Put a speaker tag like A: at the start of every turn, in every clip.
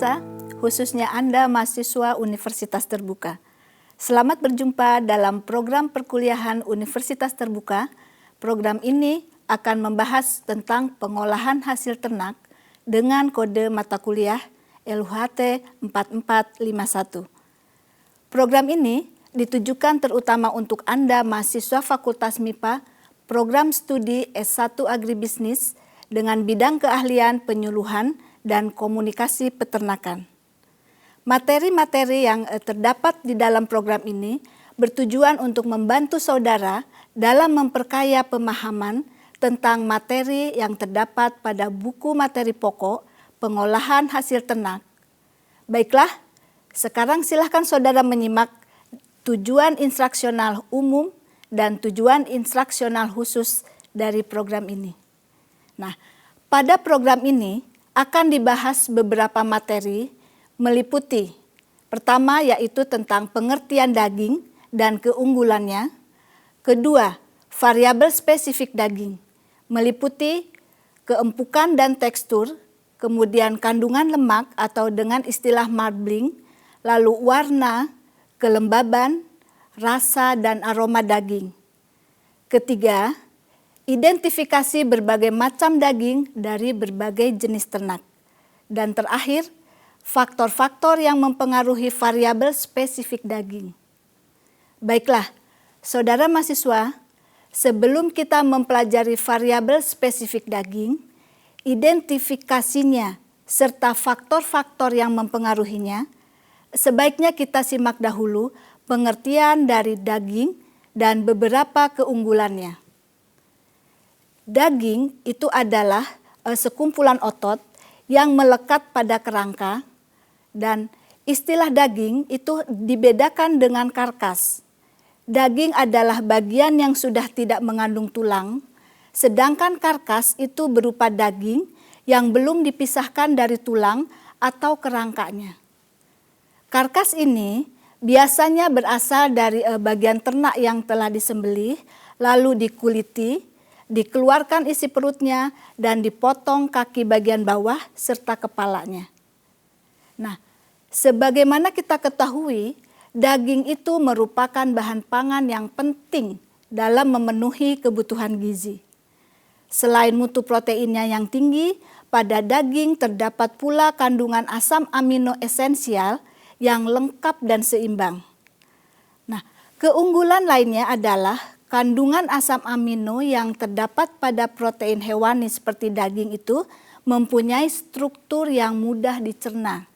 A: pemirsa, khususnya Anda mahasiswa Universitas Terbuka. Selamat berjumpa dalam program perkuliahan Universitas Terbuka. Program ini akan membahas tentang pengolahan hasil ternak dengan kode mata kuliah LUHT 4451. Program ini ditujukan terutama untuk Anda mahasiswa Fakultas MIPA, program studi S1 Agribisnis dengan bidang keahlian penyuluhan dan komunikasi peternakan. Materi-materi yang terdapat di dalam program ini bertujuan untuk membantu saudara dalam memperkaya pemahaman tentang materi yang terdapat pada buku materi pokok pengolahan hasil ternak. Baiklah, sekarang silakan saudara menyimak tujuan instruksional umum dan tujuan instruksional khusus dari program ini. Nah, pada program ini akan dibahas beberapa materi meliputi pertama yaitu tentang pengertian daging dan keunggulannya. Kedua, variabel spesifik daging meliputi keempukan dan tekstur, kemudian kandungan lemak atau dengan istilah marbling, lalu warna, kelembaban, rasa dan aroma daging. Ketiga, identifikasi berbagai macam daging dari berbagai jenis ternak. Dan terakhir, faktor-faktor yang mempengaruhi variabel spesifik daging. Baiklah, saudara mahasiswa, sebelum kita mempelajari variabel spesifik daging, identifikasinya, serta faktor-faktor yang mempengaruhinya, sebaiknya kita simak dahulu pengertian dari daging dan beberapa keunggulannya. Daging itu adalah sekumpulan otot yang melekat pada kerangka, dan istilah daging itu dibedakan dengan karkas. Daging adalah bagian yang sudah tidak mengandung tulang, sedangkan karkas itu berupa daging yang belum dipisahkan dari tulang atau kerangkanya. Karkas ini biasanya berasal dari bagian ternak yang telah disembelih, lalu dikuliti, dikeluarkan isi perutnya, dan dipotong kaki bagian bawah serta kepalanya. Nah, sebagaimana kita ketahui, daging itu merupakan bahan pangan yang penting dalam memenuhi kebutuhan gizi. Selain mutu proteinnya yang tinggi, pada daging terdapat pula kandungan asam amino esensial yang lengkap dan seimbang. Nah, keunggulan lainnya adalah kandungan asam amino yang terdapat pada protein hewani seperti daging itu mempunyai struktur yang mudah dicerna.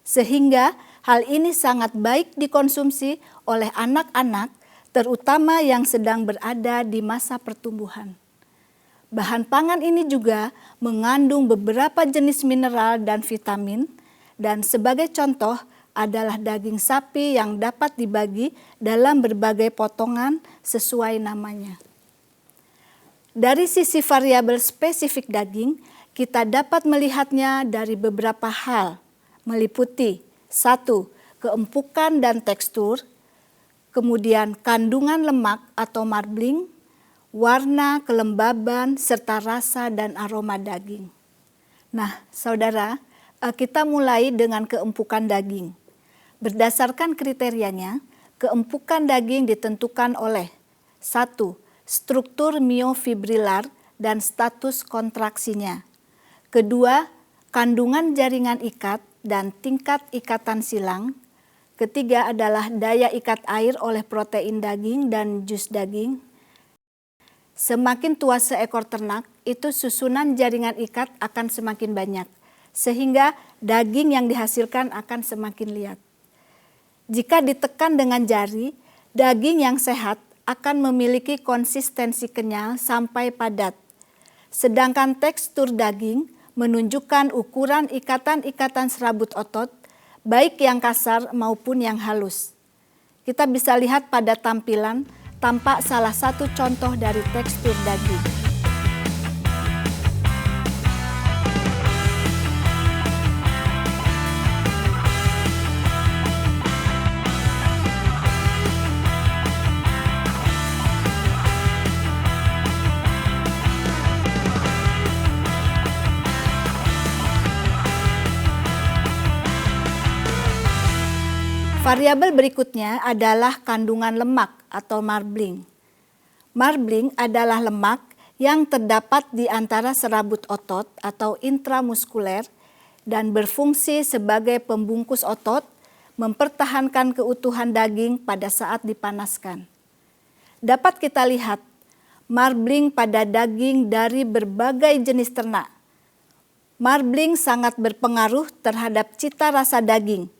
A: Sehingga hal ini sangat baik dikonsumsi oleh anak-anak, terutama yang sedang berada di masa pertumbuhan. Bahan pangan ini juga mengandung beberapa jenis mineral dan vitamin, dan sebagai contoh adalah daging sapi yang dapat dibagi dalam berbagai potongan sesuai namanya. Dari sisi variabel spesifik daging, kita dapat melihatnya dari beberapa hal, meliputi 1. Keempukan dan tekstur, kemudian kandungan lemak atau marbling, warna, kelembaban, serta rasa dan aroma daging. Nah, saudara, kita mulai dengan keempukan daging. Berdasarkan kriterianya, keempukan daging ditentukan oleh 1. Struktur miofibrilar dan status kontraksinya. Kedua, kandungan jaringan ikat dan tingkat ikatan silang. Ketiga adalah daya ikat air oleh protein daging dan jus daging. Semakin tua seekor ternak, itu susunan jaringan ikat akan semakin banyak, sehingga daging yang dihasilkan akan semakin liat. Jika ditekan dengan jari, daging yang sehat akan memiliki konsistensi kenyal sampai padat. Sedangkan tekstur daging menunjukkan ukuran ikatan-ikatan serabut otot, baik yang kasar maupun yang halus. Kita bisa lihat pada tampilan, tampak salah satu contoh dari tekstur daging. Variabel berikutnya adalah kandungan lemak atau marbling. Marbling adalah lemak yang terdapat di antara serabut otot atau intramuskuler dan berfungsi sebagai pembungkus otot, mempertahankan keutuhan daging pada saat dipanaskan. Dapat kita lihat marbling pada daging dari berbagai jenis ternak. Marbling sangat berpengaruh terhadap cita rasa daging.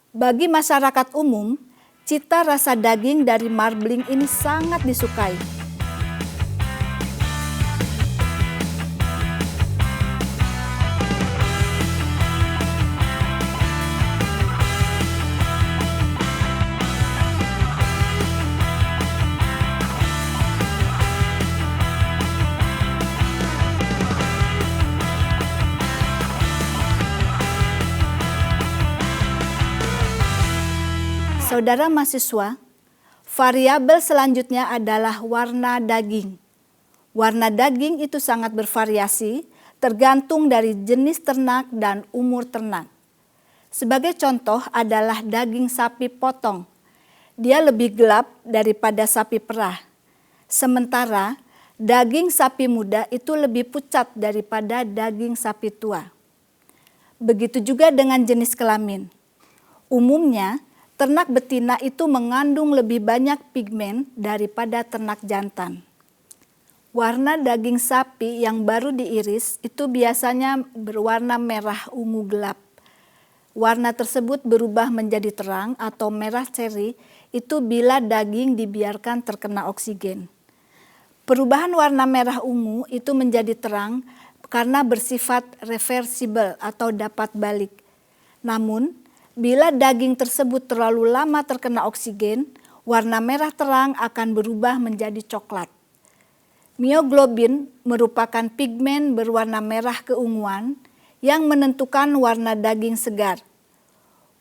A: Bagi masyarakat umum, cita rasa daging dari marbling ini sangat disukai. Saudara mahasiswa, variabel selanjutnya adalah warna daging. Warna daging itu sangat bervariasi, tergantung dari jenis ternak dan umur ternak. Sebagai contoh adalah daging sapi potong. Dia lebih gelap daripada sapi perah. Sementara daging sapi muda itu lebih pucat daripada daging sapi tua. Begitu juga dengan jenis kelamin. Umumnya, ternak betina itu mengandung lebih banyak pigmen daripada ternak jantan. Warna daging sapi yang baru diiris itu biasanya berwarna merah ungu gelap. Warna tersebut berubah menjadi terang atau merah ceri itu bila daging dibiarkan terkena oksigen. Perubahan warna merah ungu itu menjadi terang karena bersifat reversibel atau dapat balik. Namun, bila daging tersebut terlalu lama terkena oksigen, warna merah terang akan berubah menjadi coklat. Mioglobin merupakan pigmen berwarna merah keunguan yang menentukan warna daging segar.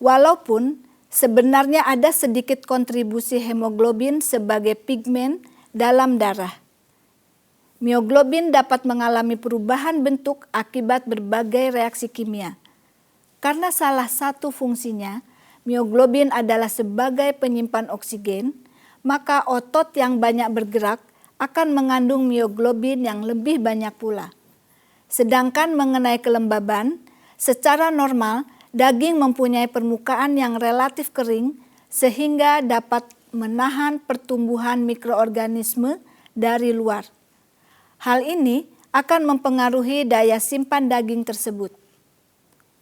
A: Walaupun sebenarnya ada sedikit kontribusi hemoglobin sebagai pigmen dalam darah. Mioglobin dapat mengalami perubahan bentuk akibat berbagai reaksi kimia. Karena salah satu fungsinya, mioglobin adalah sebagai penyimpan oksigen, maka otot yang banyak bergerak akan mengandung mioglobin yang lebih banyak pula. Sedangkan mengenai kelembaban, secara normal daging mempunyai permukaan yang relatif kering sehingga dapat menahan pertumbuhan mikroorganisme dari luar. Hal ini akan mempengaruhi daya simpan daging tersebut.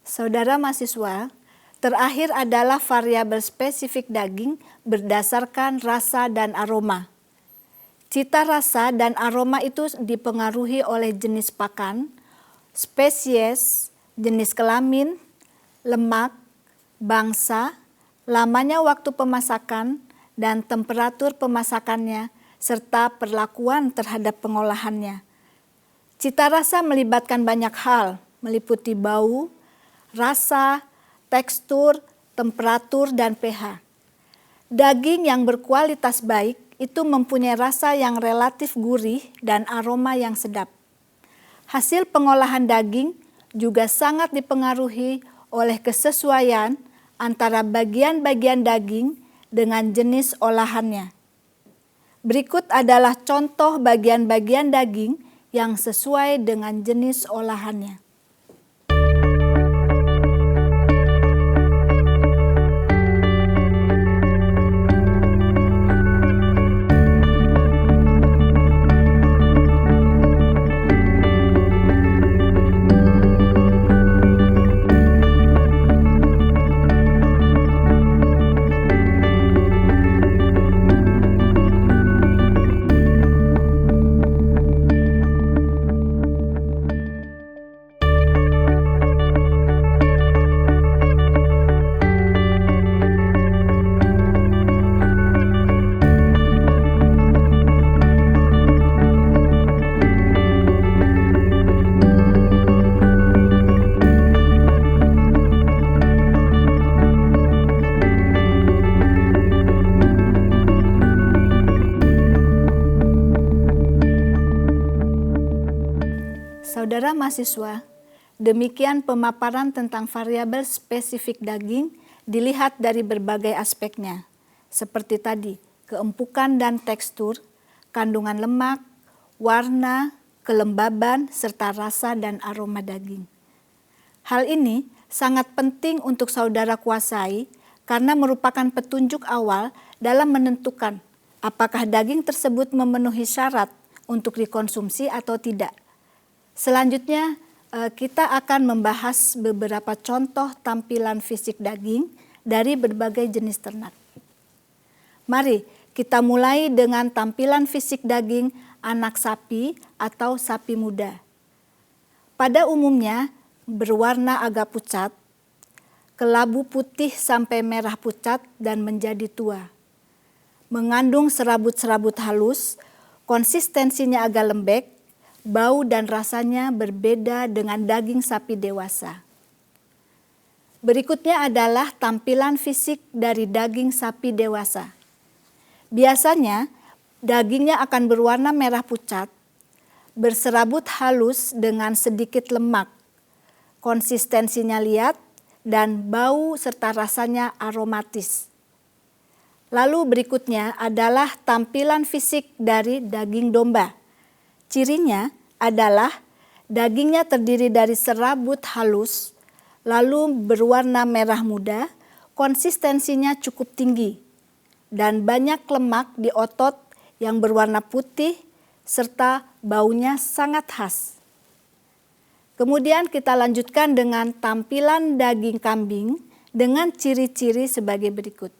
A: Saudara mahasiswa, terakhir adalah variabel spesifik daging berdasarkan rasa dan aroma. Cita rasa dan aroma itu dipengaruhi oleh jenis pakan, spesies, jenis kelamin, lemak, bangsa, lamanya waktu pemasakan, dan temperatur pemasakannya, serta perlakuan terhadap pengolahannya. Cita rasa melibatkan banyak hal, meliputi bau, rasa, tekstur, temperatur, dan pH. Daging yang berkualitas baik itu mempunyai rasa yang relatif gurih dan aroma yang sedap. Hasil pengolahan daging juga sangat dipengaruhi oleh kesesuaian antara bagian-bagian daging dengan jenis olahannya. Berikut adalah contoh bagian-bagian daging yang sesuai dengan jenis olahannya. Saudara mahasiswa, demikian pemaparan tentang variabel spesifik daging dilihat dari berbagai aspeknya, seperti tadi, keempukan dan tekstur, kandungan lemak, warna, kelembaban, serta rasa dan aroma daging. Hal ini sangat penting untuk saudara kuasai karena merupakan petunjuk awal dalam menentukan apakah daging tersebut memenuhi syarat untuk dikonsumsi atau tidak. Selanjutnya, kita akan membahas beberapa contoh tampilan fisik daging dari berbagai jenis ternak. Mari kita mulai dengan tampilan fisik daging anak sapi atau sapi muda. Pada umumnya berwarna agak pucat, kelabu putih sampai merah pucat dan menjadi tua. Mengandung serabut-serabut halus, konsistensinya agak lembek, bau dan rasanya berbeda dengan daging sapi dewasa. Berikutnya adalah tampilan fisik dari daging sapi dewasa. Biasanya dagingnya akan berwarna merah pucat, berserabut halus dengan sedikit lemak, konsistensinya liat, dan bau serta rasanya aromatis. Lalu berikutnya adalah tampilan fisik dari daging domba. Cirinya adalah dagingnya terdiri dari serabut halus, lalu berwarna merah muda, konsistensinya cukup tinggi, dan banyak lemak di otot yang berwarna putih serta baunya sangat khas. Kemudian kita lanjutkan dengan tampilan daging kambing dengan ciri-ciri sebagai berikut.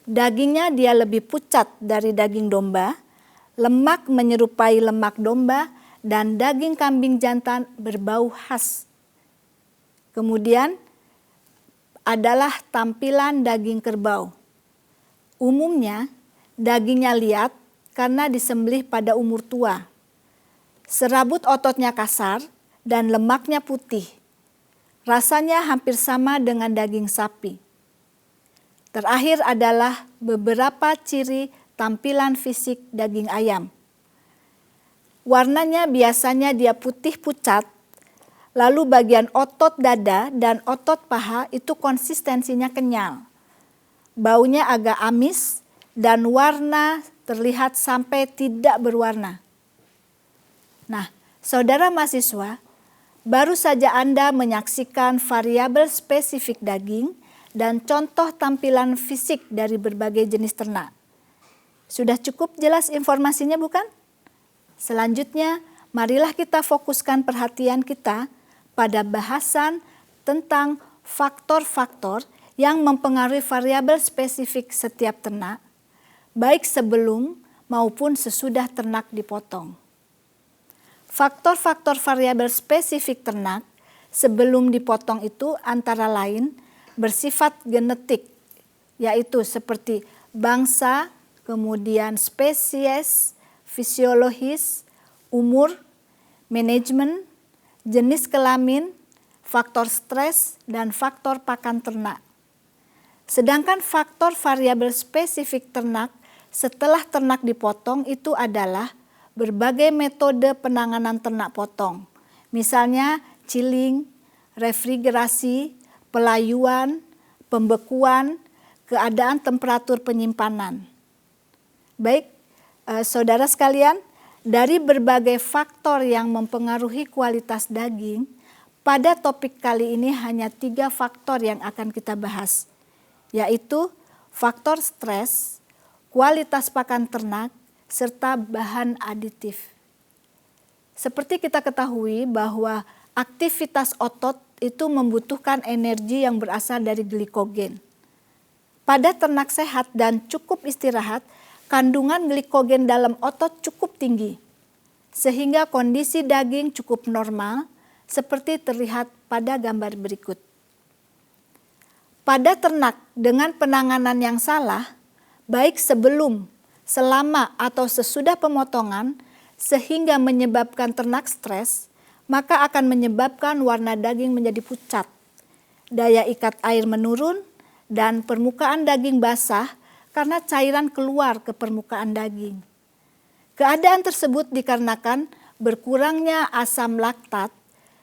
A: Dagingnya dia lebih pucat dari daging domba, lemak menyerupai lemak domba, dan daging kambing jantan berbau khas. Kemudian adalah tampilan daging kerbau. Umumnya dagingnya liat karena disembelih pada umur tua. Serabut ototnya kasar dan lemaknya putih. Rasanya hampir sama dengan daging sapi. Terakhir adalah beberapa ciri tampilan fisik daging ayam. Warnanya biasanya dia putih pucat, lalu bagian otot dada dan otot paha itu konsistensinya kenyal. Baunya agak amis dan warna terlihat sampai tidak berwarna. Nah, saudara mahasiswa, baru saja Anda menyaksikan variabel spesifik daging dan contoh tampilan fisik dari berbagai jenis ternak. Sudah cukup jelas informasinya bukan? Selanjutnya, marilah kita fokuskan perhatian kita pada bahasan tentang faktor-faktor yang mempengaruhi variabel spesifik setiap ternak, baik sebelum maupun sesudah ternak dipotong. Faktor-faktor variabel spesifik ternak sebelum dipotong itu antara lain bersifat genetik, yaitu seperti bangsa, kemudian spesies, fisiologis, umur, manajemen, jenis kelamin, faktor stres, dan faktor pakan ternak. Sedangkan faktor variabel spesifik ternak setelah ternak dipotong itu adalah berbagai metode penanganan ternak potong. Misalnya chilling, refrigerasi, pelayuan, pembekuan, keadaan temperatur penyimpanan. Baik, saudara sekalian, dari berbagai faktor yang mempengaruhi kualitas daging, pada topik kali ini hanya 3 faktor yang akan kita bahas, yaitu faktor stres, kualitas pakan ternak, serta bahan aditif. Seperti kita ketahui bahwa aktivitas otot itu membutuhkan energi yang berasal dari glikogen. Pada ternak sehat dan cukup istirahat, kandungan glikogen dalam otot cukup tinggi, sehingga kondisi daging cukup normal seperti terlihat pada gambar berikut. Pada ternak dengan penanganan yang salah, baik sebelum, selama, atau sesudah pemotongan, sehingga menyebabkan ternak stres, maka akan menyebabkan warna daging menjadi pucat, daya ikat air menurun, dan permukaan daging basah karena cairan keluar ke permukaan daging. Keadaan tersebut dikarenakan berkurangnya asam laktat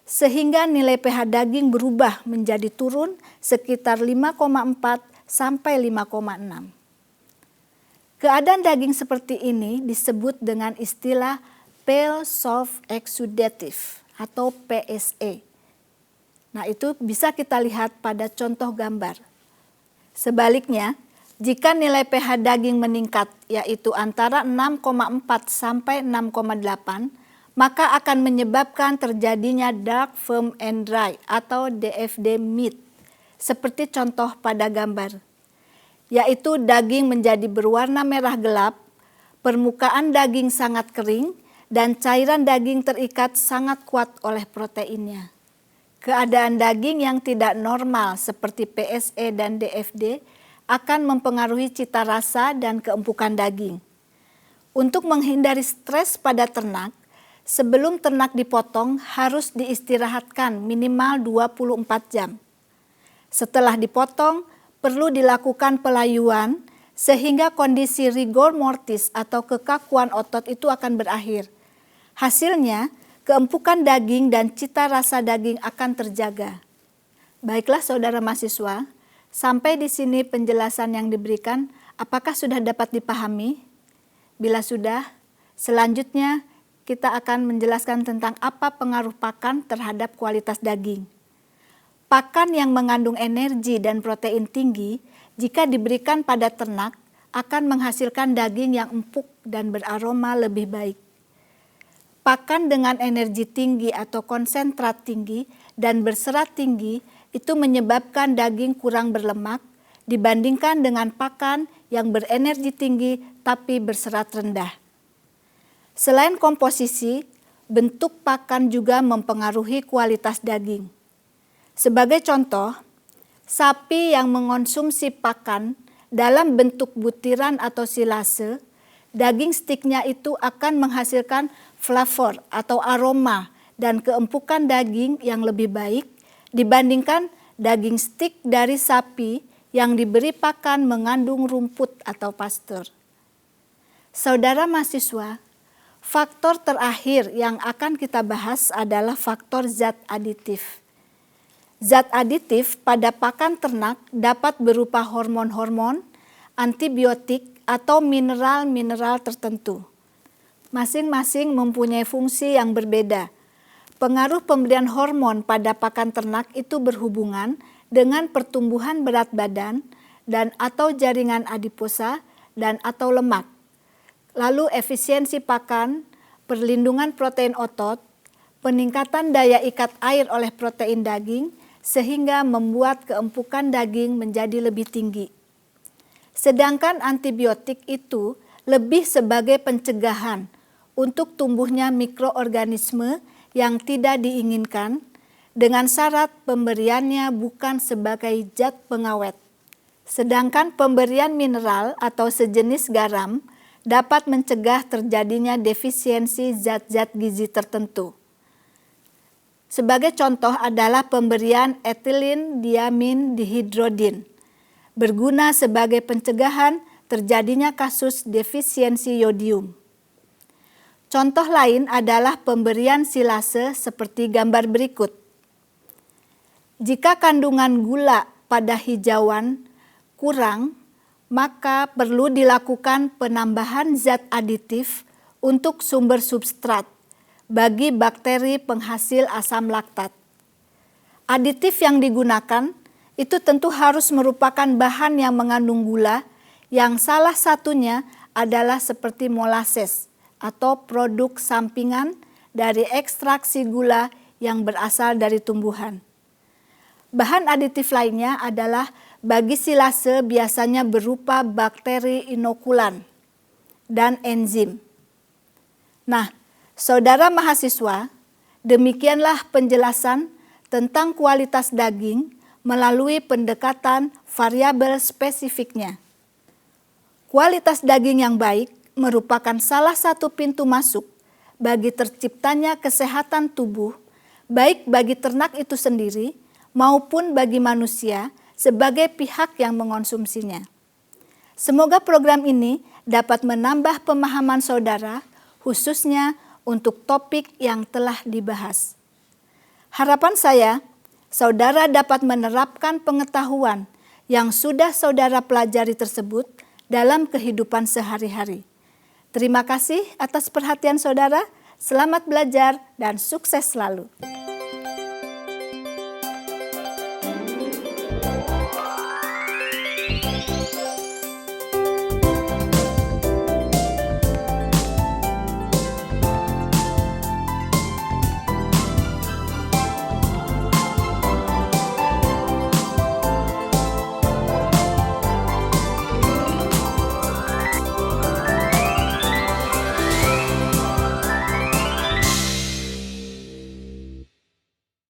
A: sehingga nilai pH daging berubah menjadi turun sekitar 5,4 sampai 5,6. Keadaan daging seperti ini disebut dengan istilah pale soft exudative atau PSE. Nah, itu bisa kita lihat pada contoh gambar. Sebaliknya, jika nilai pH daging meningkat yaitu antara 6,4 sampai 6,8, maka akan menyebabkan terjadinya dark firm and dry atau DFD meat, seperti contoh pada gambar, yaitu daging menjadi berwarna merah gelap, permukaan daging sangat kering, dan cairan daging terikat sangat kuat oleh proteinnya. Keadaan daging yang tidak normal seperti PSE dan DFD akan mempengaruhi cita rasa dan keempukan daging. Untuk menghindari stres pada ternak, sebelum ternak dipotong harus diistirahatkan minimal 24 jam. Setelah dipotong, perlu dilakukan pelayuan sehingga kondisi rigor mortis atau kekakuan otot itu akan berakhir. Hasilnya, keempukan daging dan cita rasa daging akan terjaga. Baiklah saudara mahasiswa, sampai di sini penjelasan yang diberikan, apakah sudah dapat dipahami? Bila sudah, selanjutnya kita akan menjelaskan tentang apa pengaruh pakan terhadap kualitas daging. Pakan yang mengandung energi dan protein tinggi, jika diberikan pada ternak, akan menghasilkan daging yang empuk dan beraroma lebih baik. Pakan dengan energi tinggi atau konsentrat tinggi dan berserat tinggi itu menyebabkan daging kurang berlemak dibandingkan dengan pakan yang berenergi tinggi tapi berserat rendah. Selain komposisi, bentuk pakan juga mempengaruhi kualitas daging. Sebagai contoh, sapi yang mengonsumsi pakan dalam bentuk butiran atau silase, daging stiknya itu akan menghasilkan flavor atau aroma dan keempukan daging yang lebih baik dibandingkan daging stik dari sapi yang diberi pakan mengandung rumput atau pastur. Saudara mahasiswa, faktor terakhir yang akan kita bahas adalah faktor zat aditif. Zat aditif pada pakan ternak dapat berupa hormon-hormon, antibiotik, atau mineral-mineral tertentu. Masing-masing mempunyai fungsi yang berbeda. Pengaruh pemberian hormon pada pakan ternak itu berhubungan dengan pertumbuhan berat badan dan atau jaringan adiposa dan atau lemak. Lalu efisiensi pakan, perlindungan protein otot, peningkatan daya ikat air oleh protein daging sehingga membuat keempukan daging menjadi lebih tinggi. Sedangkan antibiotik itu lebih sebagai pencegahan untuk tumbuhnya mikroorganisme yang tidak diinginkan dengan syarat pemberiannya bukan sebagai zat pengawet. Sedangkan pemberian mineral atau sejenis garam dapat mencegah terjadinya defisiensi zat-zat gizi tertentu. Sebagai contoh adalah pemberian ethylene diamin dihidrodin, berguna sebagai pencegahan terjadinya kasus defisiensi yodium. Contoh lain adalah pemberian silase seperti gambar berikut. Jika kandungan gula pada hijauan kurang, maka perlu dilakukan penambahan zat aditif untuk sumber substrat bagi bakteri penghasil asam laktat. Aditif yang digunakan itu tentu harus merupakan bahan yang mengandung gula, yang salah satunya adalah seperti molasses atau produk sampingan dari ekstraksi gula yang berasal dari tumbuhan. Bahan aditif lainnya adalah bagi silase biasanya berupa bakteri inokulan dan enzim. Nah, saudara mahasiswa, demikianlah penjelasan tentang kualitas daging melalui pendekatan variabel spesifiknya. Kualitas daging yang baik merupakan salah satu pintu masuk bagi terciptanya kesehatan tubuh, baik bagi ternak itu sendiri maupun bagi manusia sebagai pihak yang mengonsumsinya. Semoga program ini dapat menambah pemahaman saudara, khususnya untuk topik yang telah dibahas. Harapan saya, saudara dapat menerapkan pengetahuan yang sudah saudara pelajari tersebut dalam kehidupan sehari-hari. Terima kasih atas perhatian saudara. Selamat belajar dan sukses selalu.